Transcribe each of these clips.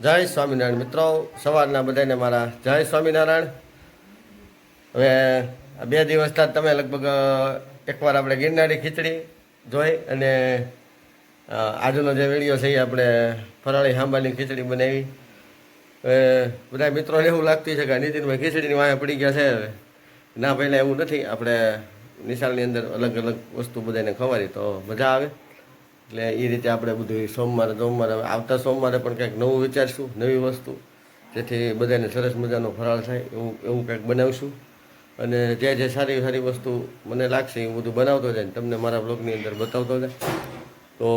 જય સ્વામિનારાયણ મિત્રો, સવારના બધાને મારા જય સ્વામિનારાયણ. હવે આ 2 દિવસથી તમે લગભગ એકવાર આપણે ગિરનારી ખીચડી જોઈ અને આજનો જે વિડીયો છે એ આપણે ફરાળી હાંબાની ખીચડી બનાવી. હવે બધા મિત્રોને એવું લાગતું છે કે નીતિનભાઈ ખીચડીની વાંહે પડી ગયા છે. હવે ના પહેલાં એવું નથી, આપણે નિશાળની અંદર અલગ અલગ વસ્તુ બધાને ખવારી તો મજા આવે. એટલે એ રીતે આપણે બધું સોમવારે આવતા સોમવારે પણ કંઈક નવું વિચારશું, નવી વસ્તુ, જેથી બધાને સરસ મજાનો ફરાળ થાય એવું કંઈક બનાવશું. અને જે સારી સારી વસ્તુ મને લાગશે એ બધું બનાવતો જાય ને તમને મારા બ્લોગની અંદર બતાવતો જાય. તો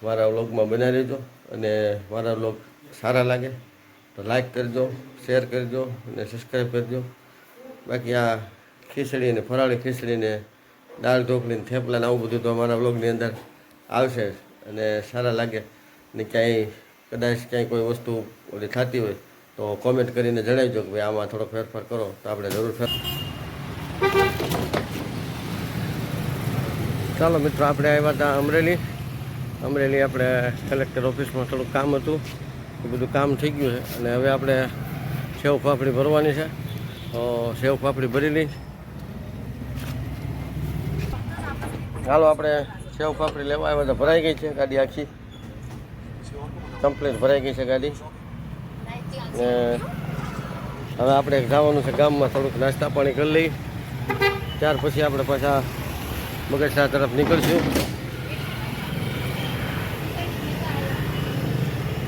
મારા બ્લોગમાં બનાવી રહેજો અને મારા બ્લોગ સારા લાગે તો લાઈક કરજો, શેર કરજો અને સબસ્ક્રાઈબ કરજો. બાકી આ ખીચડી ને ફરાળી ખીચડીને દાળ ઢોકળીને થેપલા ને આવું બધું તો અમારા બ્લોગની અંદર આવશે અને સારા લાગે. ને ક્યાંય કદાચ ક્યાંય કોઈ વસ્તુ ઓલી થતી હોય તો કોમેન્ટ કરીને જણાવજો કે ભાઈ આમાં થોડો ફેરફાર કરો તો આપણે જરૂર ચાલો મિત્રો, આપણે આવ્યા હતા અમરેલી આપણે કલેક્ટર ઓફિસમાં થોડુંક કામ હતું, એ બધું કામ થઈ ગયું છે. અને હવે આપણે સેવ પાપડી ભરવાની છે તો સેવ પાપડી ભરી લઈ. ચાલો આપણે સેવ પાપડી લેવા આવ્યા હતા, ભરાઈ ગઈ છે ગાડી, આખી કમ્પ્લીટ ભરાઈ ગઈ છે ગાડી. ને હવે આપણે જવાનું છે ગામમાં, થોડુંક નાસ્તા પાણી કરી લઈ, ત્યાર પછી આપણે પાછા બગસરા તરફ નીકળશું.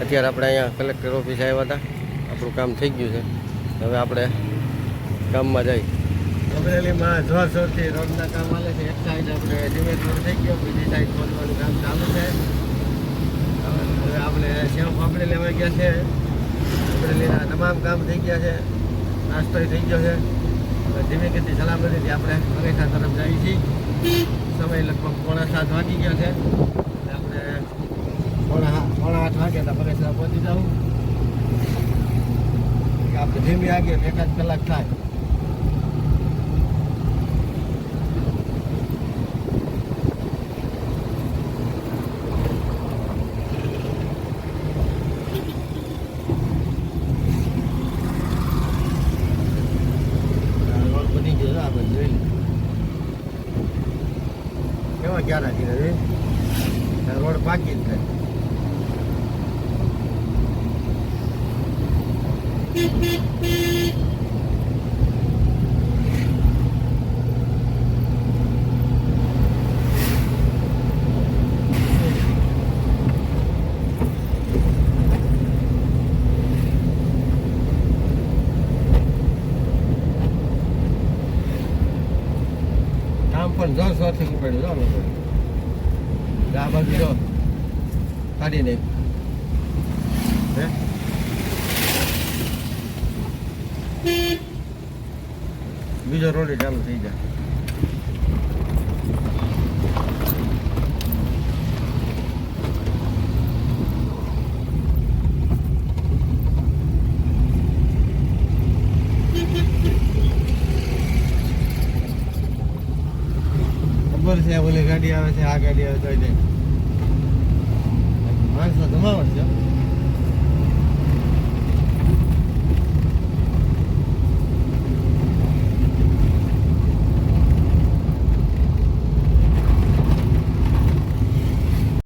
અત્યારે આપણે અહીંયા કલેક્ટર ઓફિસ આવ્યા હતા, આપણું કામ થઈ ગયું છે. હવે આપણે ગામમાં જઈ. અમરેલીમાં જોરશોરથી રોડના કામ ચાલે છે. એક સાઈડ આપણે સિમેન્ટ રોડ થઈ ગયો, બીજી સાઈડ ખોદવાનું કામ ચાલુ છે. હવે આપણે સેવ પાપડી લેવા ગયા છે. અમરેલીના તમામ કામ થઈ ગયા છે, નાસ્તો થઈ ગયો છે. ધીમે ગતિ સલામતીથી આપણે બગસરા તરફ જઈએ છીએ. સમય લગભગ 7:15 વાગી ગયા છે. આપણે 7:15 વાગે તો બગસરા પહોંચી જવું. આપણે ધીમી આગળ 1 કલાક થાય. કેવા ક્યાં રાખી રહી રોડ પાકી જ થાય. પણ જોરથી પડ્યું જો લોકો આ બાજુ જો કાઢી નહીં બીજો રોડ ચાલુ થઈ જાય. ખબર છે ઓલી ગાડી આવે છે, આ ગાડી આવે તો માણસો જમાવટ છે.